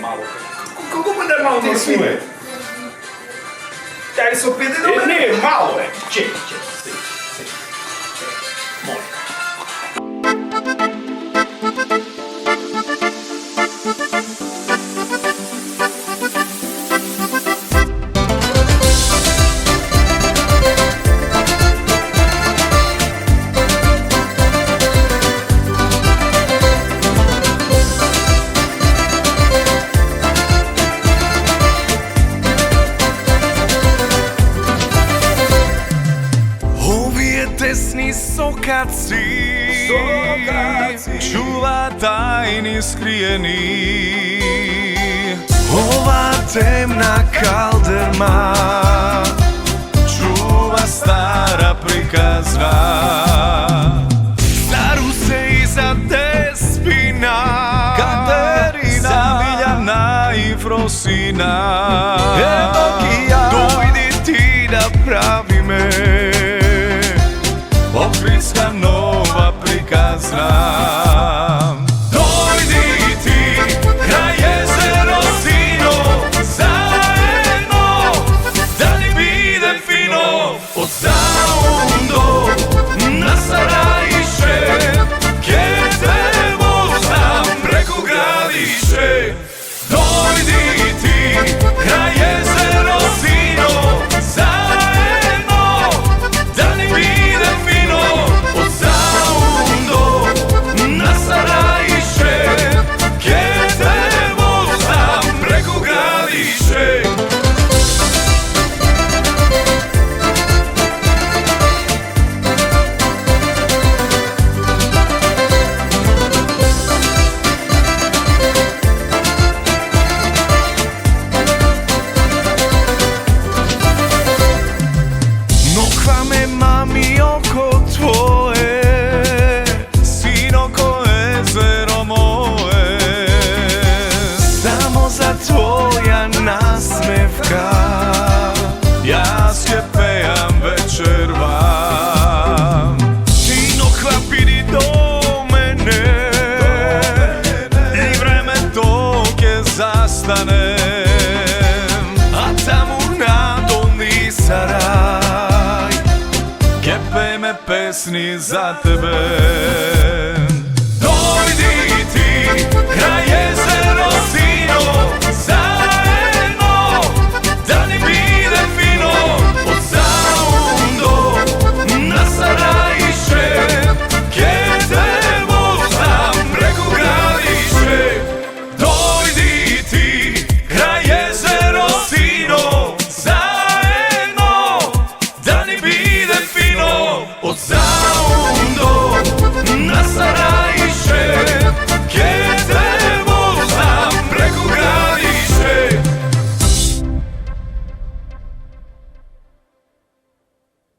malo. Kako da je malo Ti na svi. sume? Daj se opet do mene. Ne, malo je. Čekaj, sedi. Molim. Tesni sokaci čuva tajni skrijeni. Ova temna kaldrma čuva stara prikazna. Staru se iza Despina Katerina Samiljana i Frosina. Dojdi ti da pravi me Ohridska nova prikazna. Dojdi ti kraj jezero sino, zajedno da ni bide fino. Od Saundo na Sarajiše, kje te vozam preko gradiše. Dojdi ti kraj jezero sino, zajedno da ni bide fino. Od Saundo na Sarajiše, kje te vozam preko gradiše. Nokva me mami oko tvoje, sino ko jezero moje. Samo za tvoja nasmevka ja spjevam večer vam. Ti nokva pidi do mene i vreme dok je zastanem, a tamo na Dolni Saraj kepe me pesni za tebe.